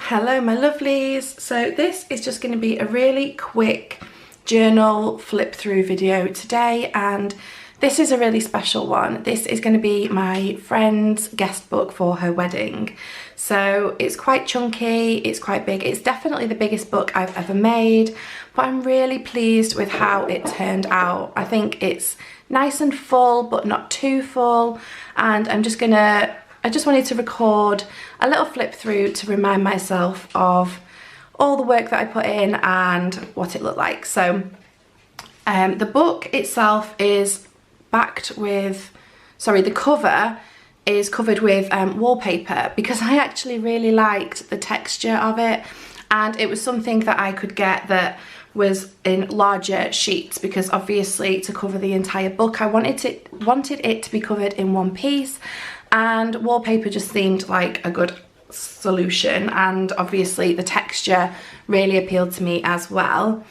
Hello my lovelies. So this is just going to be a really quick journal flip through video today, and this is a really special one. This is going to be my friend's guest book for her wedding. So it's quite chunky, it's quite big, it's definitely the biggest book I've ever made, but I'm really pleased with how it turned out. I think it's nice and full but not too full, and I just wanted to record a little flip through to remind myself of all the work that I put in and what it looked like. So the book itself is backed with, the cover is covered with wallpaper, because I actually really liked the texture of it, and it was something that I could get that was in larger sheets, because obviously to cover the entire book I wanted it to be covered in one piece, and wallpaper just seemed like a good solution, and obviously the texture really appealed to me as well.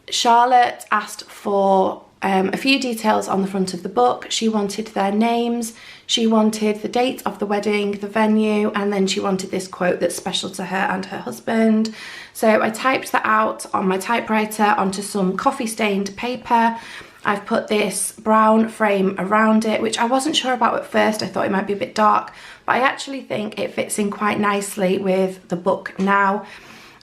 Charlotte asked for a few details on the front of the book. She wanted their names, she wanted the date of the wedding, the venue, and then she wanted this quote that's special to her and her husband. So I typed that out on my typewriter onto some coffee stained paper. I've put this brown frame around it, which I wasn't sure about at first. I thought it might be a bit dark, but I actually think it fits in quite nicely with the book now.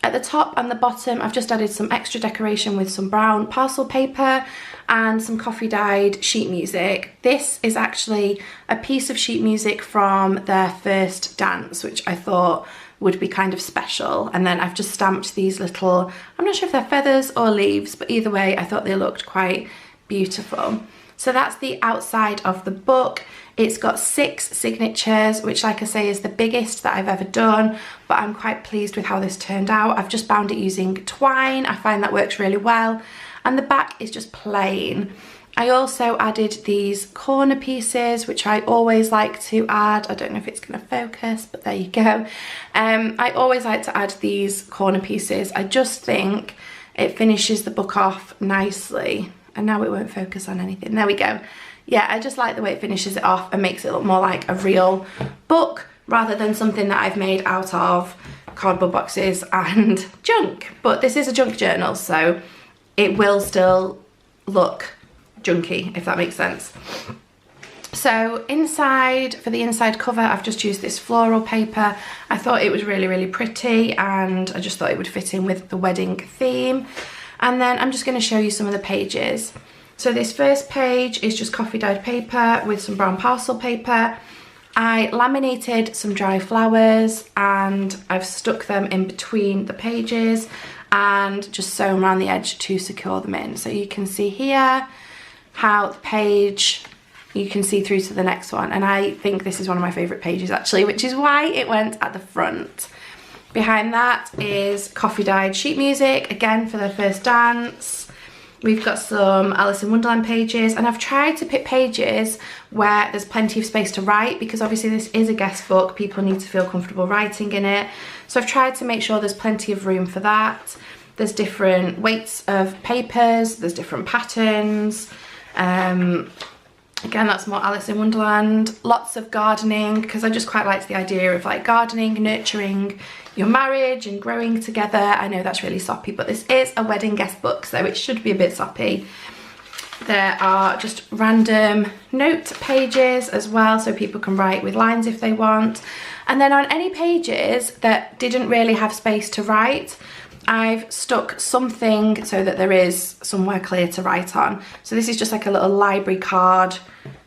At the top and the bottom, I've just added some extra decoration with some brown parcel paper and some coffee dyed sheet music. This is actually a piece of sheet music from their first dance, which I thought would be kind of special. And then I've just stamped these little, I'm not sure if they're feathers or leaves, but either way, I thought they looked quite beautiful. So that's the outside of the book. It's got 6 signatures, which, like I say, is the biggest that I've ever done, but I'm quite pleased with how this turned out. I've just bound it using twine. I find that works really well. And the back is just plain. I also added these corner pieces, which I always like to add. I don't know if it's going to focus, but there you go. I always like to add these corner pieces. I just think it finishes the book off nicely. And now it won't focus on anything. There we go. Yeah, I just like the way it finishes it off and makes it look more like a real book rather than something that I've made out of cardboard boxes and junk. But this is a junk journal, so it will still look junky, if that makes sense. So inside, for the inside cover, I've just used this floral paper. I thought it was really, really pretty, and I just thought it would fit in with the wedding theme. And then I'm just going to show you some of the pages. So this first page is just coffee dyed paper with some brown parcel paper. I laminated some dry flowers and I've stuck them in between the pages and just sewn around the edge to secure them in. So you can see here how the page, you can see through to the next one. And I think this is one of my favourite pages actually, which is why it went at the front. Behind that is coffee dyed sheet music, again for their first dance. We've got some Alice in Wonderland pages, and I've tried to pick pages where there's plenty of space to write, because obviously this is a guest book, people need to feel comfortable writing in it. So I've tried to make sure there's plenty of room for that. There's different weights of papers, there's different patterns. Again, that's more Alice in Wonderland. Lots of gardening, because I just quite liked the idea of like gardening, nurturing your marriage and growing together. I know that's really soppy, but this is a wedding guest book, so it should be a bit soppy. There are just random note pages as well, so people can write with lines if they want. And then on any pages that didn't really have space to write, I've stuck something so that there is somewhere clear to write on. So this is just like a little library card.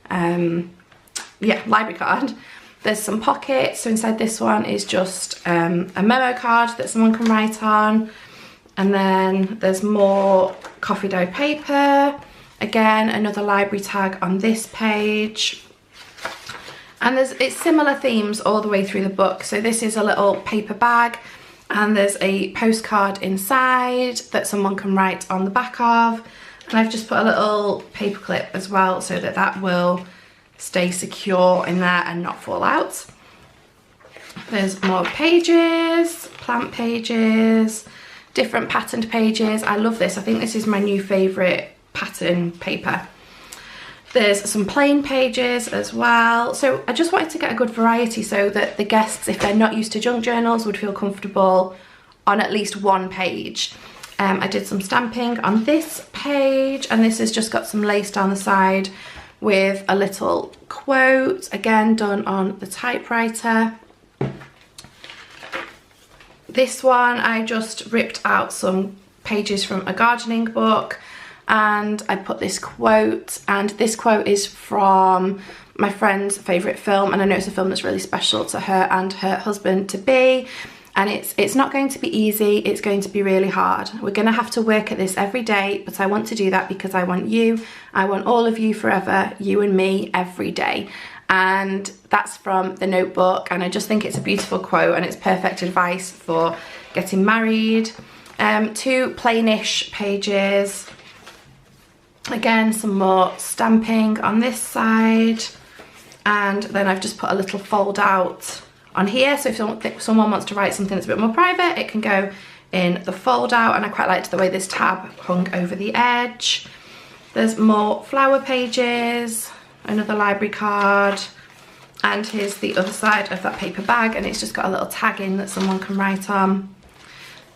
Library card. There's some pockets, so inside this one is just a memo card that someone can write on. And then there's more coffee dyed paper. Again, another library tag on this page. And it's similar themes all the way through the book. So this is a little paper bag, and there's a postcard inside that someone can write on the back of. And I've just put a little paper clip as well so that that will stay secure in there and not fall out. There's more pages, plant pages, different patterned pages. I love this. I think this is my new favourite pattern paper. There's some plain pages as well. So I just wanted to get a good variety so that the guests, if they're not used to junk journals, would feel comfortable on at least one page. I did some stamping on this page, and this has just got some lace down the side with a little quote, again done on the typewriter. This one, I just ripped out some pages from a gardening book, and I put this quote, and this quote is from my friend's favourite film, and I know it's a film that's really special to her and her husband to be, and it's not going to be easy, it's going to be really hard. We're going to have to work at this every day, but I want to do that because I want you, I want all of you forever, you and me every day. And that's from The Notebook, and I just think it's a beautiful quote, and it's perfect advice for getting married. 2 plainish pages. Again, some more stamping on this side, and then I've just put a little fold out on here, so if someone wants to write something that's a bit more private, it can go in the fold out, and I quite liked the way this tab hung over the edge. There's more flower pages, another library card, and here's the other side of that paper bag, and it's just got a little tag in that someone can write on.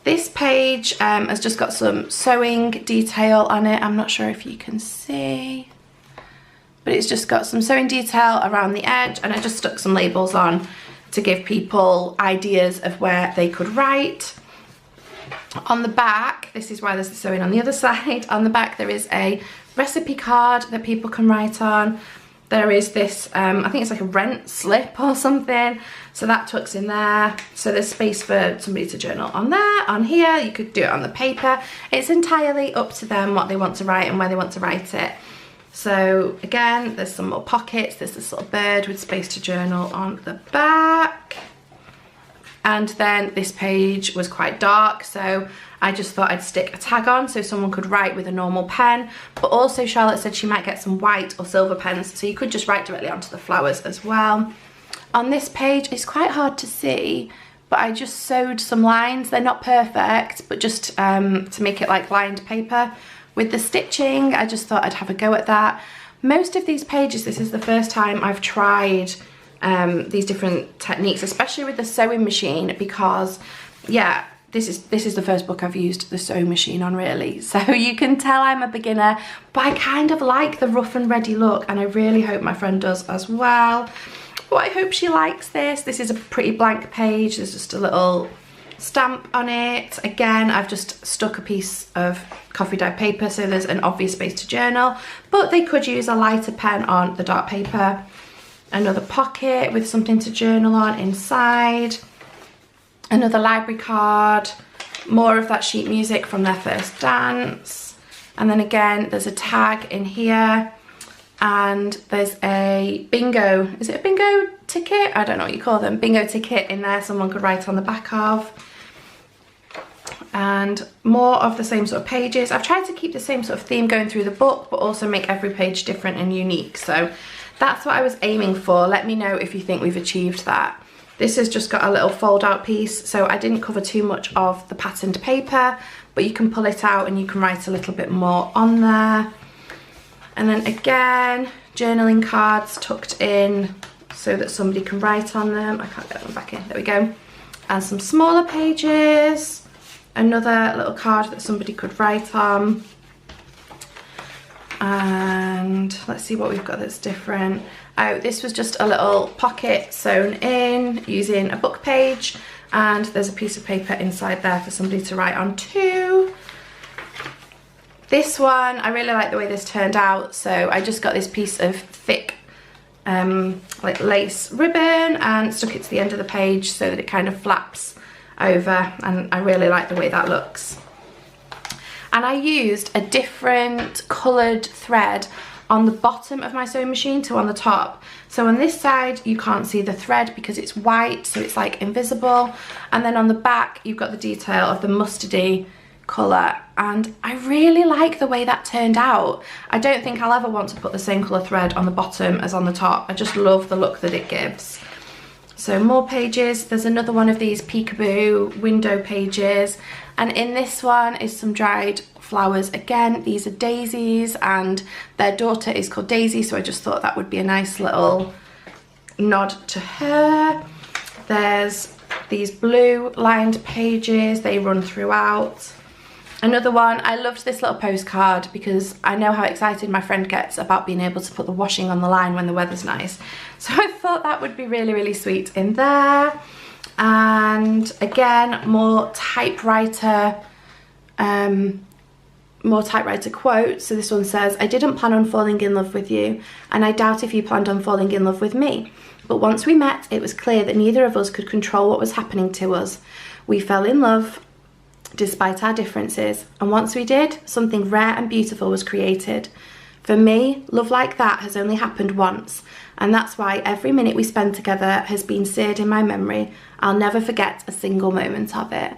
This page has just got some sewing detail on it. I'm not sure if you can see, but it's just got some sewing detail around the edge, and I just stuck some labels on to give people ideas of where they could write. On the back, this is why there's the sewing on the other side, on the back there is a recipe card that people can write on. There is this, I think it's like a rent slip or something, so that tucks in there. So there's space for somebody to journal on there, on here, you could do it on the paper. It's entirely up to them what they want to write and where they want to write it. So again, there's some more pockets, there's this little bird with space to journal on the back. And then this page was quite dark, so I just thought I'd stick a tag on so someone could write with a normal pen, but also Charlotte said she might get some white or silver pens, so you could just write directly onto the flowers as well. On this page, it's quite hard to see, but I just sewed some lines. They're not perfect, but just to make it like lined paper. With the stitching, I just thought I'd have a go at that. Most of these pages, this is the first time I've tried these different techniques, especially with the sewing machine, because yeah, this is the first book I've used the sewing machine on, really, so you can tell I'm a beginner, but I kind of like the rough and ready look, and I really hope my friend does as well. But I hope she likes this. This is a pretty blank page, there's just a little stamp on it. Again, I've just stuck a piece of coffee dye paper so there's an obvious space to journal, but they could use a lighter pen on the dark paper. Another pocket with something to journal on inside. Another library card. More of that sheet music from their first dance. And then again, there's a tag in here. And there's a bingo, is it a bingo ticket? I don't know what you call them. Bingo ticket in there someone could write on the back of. And more of the same sort of pages. I've tried to keep the same sort of theme going through the book, but also make every page different and unique. So that's what I was aiming for. Let me know if you think we've achieved that. This has just got a little fold out piece, so I didn't cover too much of the patterned paper, but you can pull it out and you can write a little bit more on there. And then again, journaling cards tucked in so that somebody can write on them. I can't get them back in, there we go. And some smaller pages. Another little card that somebody could write on. And let's see what we've got that's different. Oh, this was just a little pocket sewn in using a book page, and there's a piece of paper inside there for somebody to write on too. This one, I really like the way this turned out, so I just got this piece of thick like lace ribbon and stuck it to the end of the page so that it kind of flaps over, and I really like the way that looks. And I used a different coloured thread on the bottom of my sewing machine to on the top. So on this side you can't see the thread because it's white, so it's like invisible, and then on the back you've got the detail of the mustardy colour, and I really like the way that turned out. I don't think I'll ever want to put the same colour thread on the bottom as on the top. I just love the look that it gives. So more pages, there's another one of these peekaboo window pages, and in this one is some dried flowers again. These are daisies and their daughter is called Daisy, so I just thought that would be a nice little nod to her. There's these blue lined pages, they run throughout. Another one, I loved this little postcard because I know how excited my friend gets about being able to put the washing on the line when the weather's nice. So I thought that would be really, really sweet in there. And again, more typewriter quotes. So this one says, I didn't plan on falling in love with you, and I doubt if you planned on falling in love with me. But once we met, it was clear that neither of us could control what was happening to us. We fell in love despite our differences, and once we did, something rare and beautiful was created. For me, love like that has only happened once, and that's why every minute we spend together has been seared in my memory. I'll never forget a single moment of it.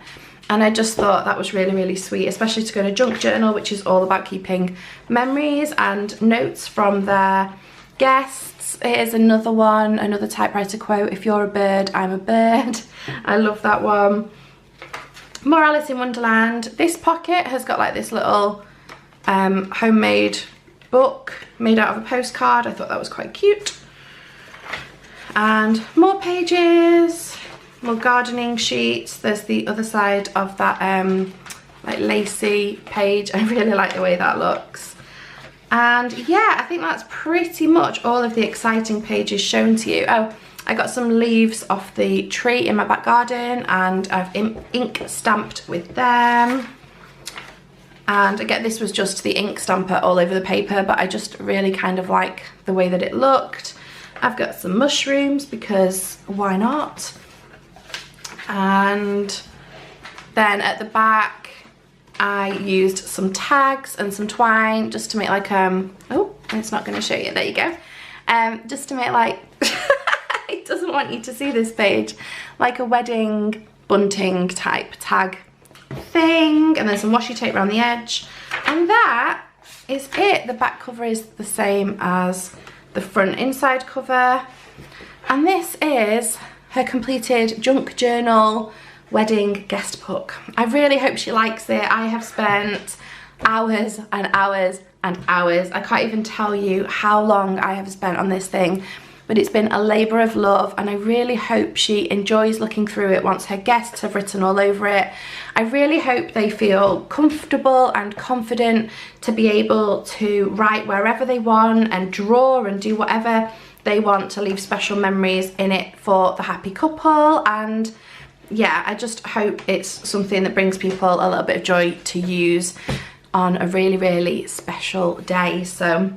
And I just thought that was really, really sweet, especially to go in a junk journal, which is all about keeping memories and notes from their guests. Here's another one, another typewriter quote. If you're a bird, I'm a bird. I love that one. More Alice in Wonderland. This pocket has got like this little homemade book made out of a postcard. I thought that was quite cute. And more pages, more gardening sheets. There's the other side of that like lacy page. I really like the way that looks. And yeah, I think that's pretty much all of the exciting pages shown to you. Oh, I got some leaves off the tree in my back garden and I've ink stamped with them. And again, this was just the ink stamper all over the paper, but I just really kind of like the way that it looked. I've got some mushrooms because why not? And then at the back, I used some tags and some twine just to make like, oh, it's not gonna show you, there you go. Just to make like, it doesn't want you to see this page, like a wedding bunting type tag thing, and then some washi tape around the edge, and that is it. The back cover is the same as the front inside cover, and this is her completed junk journal wedding guest book. I really hope she likes it. I have spent hours and hours and hours. I can't even tell you how long I have spent on this thing, but it's been a labour of love, and I really hope she enjoys looking through it once her guests have written all over it. I really hope they feel comfortable and confident to be able to write wherever they want and draw and do whatever they want to leave special memories in it for the happy couple. And yeah, I just hope it's something that brings people a little bit of joy to use on a really, really special day. So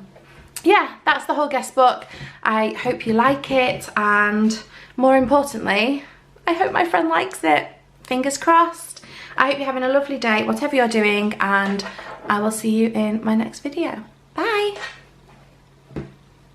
yeah, that's the whole guest book. I hope you like it, and more importantly, I hope my friend likes it. Fingers crossed. I hope you're having a lovely day, whatever you're doing, and I will see you in my next video. Bye.